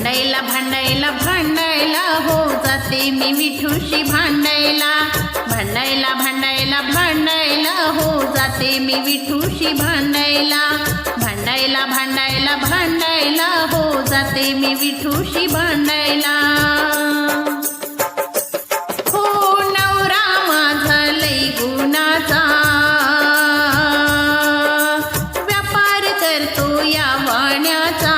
भांडायला भांडायला भांडायला हो जाते मी विठूशी भांडायला. भांडायला भांडायला भांडायला हो जाते मी विठूशी भांडायला. भांडायला भांडायला भांडायला हो जाते मी विठूशी भांडायला. हो नवरा माझा लई गुणाचा व्यापार करतो या वाण्याचा.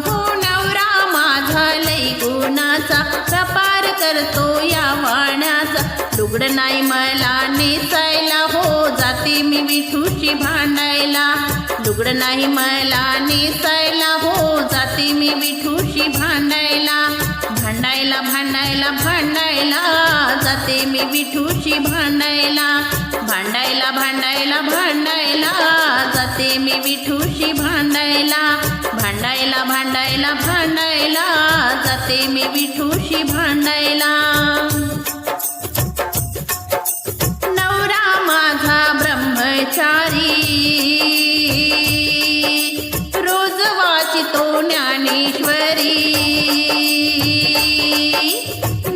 हो नवरा माझा लई गुणाचा व्यापार करतो या वाण्याचा. लुगडं नाही मला नेसायला हो जाते मी विठूशी भांडायला. लुगडं नाही मला नेसायला हो जाते मी विठूशी भांडायला. भांडायला भांडायला भांडायला जाते मी विठूशी भांडायला. भांडायला भांडायला भांडायला जाते मी विठूशी भांडायला. भांडायला भांडायला भांडायला जाते मी विठूशी भांडायला. नवरा माझा ब्रह्मचारी रोज वाचितो ज्ञानेश्वरी.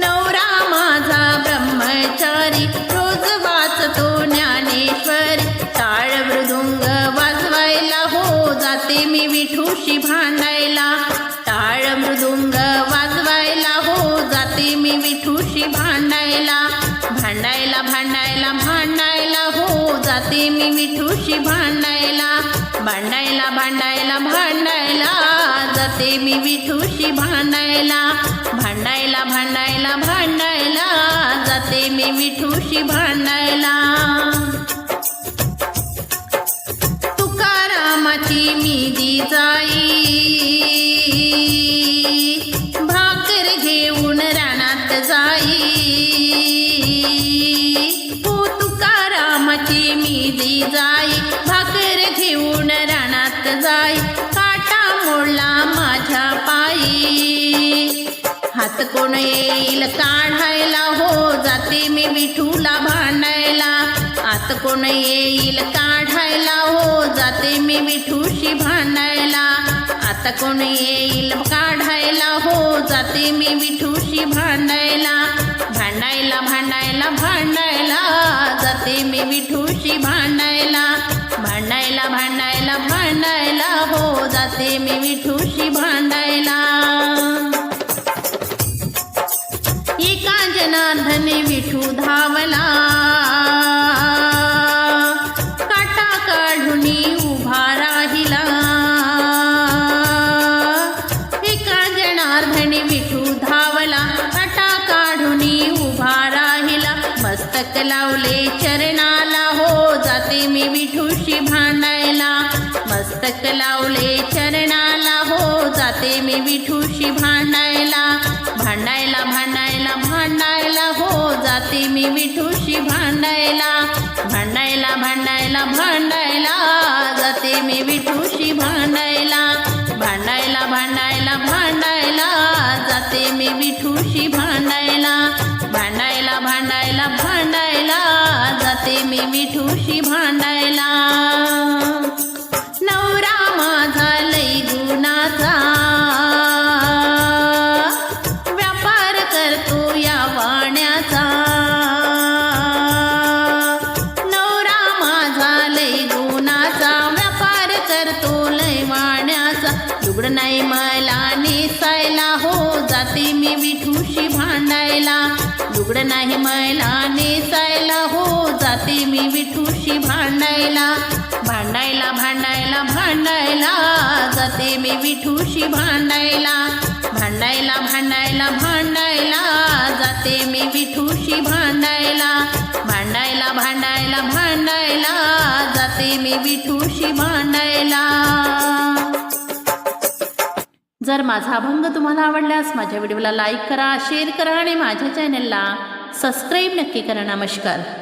नवरा माझा ब्रह्मचारी रोज वाचतो ज्ञानेश्वरी. टाळ मृदुंग वाजवायला हो जाते मी विठूशी भांडायला. टाळ मृदुंग वाजवायला हो जाते मी विठूशी भांडायला. भांडायला भांडायला भांडायला हो जाते मी विठूशी भांडायला. भांडायला भांडायला भांडायला जाते मी विठूशी भांडायला. भांडायला भांडायला भांडायला जाते मी विठूशी भांडायला. तुकारामाची मी जिजाई भाकर घेऊन रानात जाई. हो तुकारामाची मी जिजाई भाकर घेऊन रानात जाई. काटा मोडला माझ्या पायी हात कोण येईल काढायला हो जाते मी विठूला भांडायला. हात कोण येईल काढायला हो जाते मी विठूशी भांडायला. आता कोण येईल काढायला हो जाते मी विठूशी भांडायला. भांडायला भांडायला भांडायला जाते मी विठूशी भांडायला. भांडायला भांडायला भांडायला हो जाते मी विठूशी भांडायला. एका जनार्दनी विठू धावला काटा काढून उभा राहिला. एका जनार्दनी विठू धावला काटा काढून उभा राहिला. मस्तक लावले चरणाला हो जाते मी विठूशी भांडायला. मस्तक लावले चरणाला हो जाते मी विठूशी भांडायला. भांडायला भांडायला भांडायला हो जाते मी विठूशी भांडायला. भांडायला भांडायला भांडायला जाते मी विठूशी भांडायला. भांडायला भांडायला भांडायला जाते मी विठूशी भांडायला. भांडायला भांडायला भांडायला जाते मी विठूशी भांडायला. नवरा माझा लई गुणाचा व्यापार करतो या वाण्याचा. नवरा माझा लई गुणाचा व्यापार करतो लई वाण्याचा. लुगडं नाही मला नेसायला हो जाते मी विठूशी भांडायला. लुगडं नाही मला नेसायला हो जाते मी विठूशी भांडायला. भांडायला भांडायला भांडायला जाते मी विठूशी भांडायला. भांडायला भांडायला भांडायला जाते मी विठूशी भांडायला. भांडायला भांडायला भांडायला जाते मी विठूशी भांडायला. जर माझा अभंग तुम्हाला आवडल्यास माझ्या व्हिडिओला लाईक करा, शेअर करा आणि माझ्या चॅनलला सबस्क्राईब नक्की करा. नमस्कार.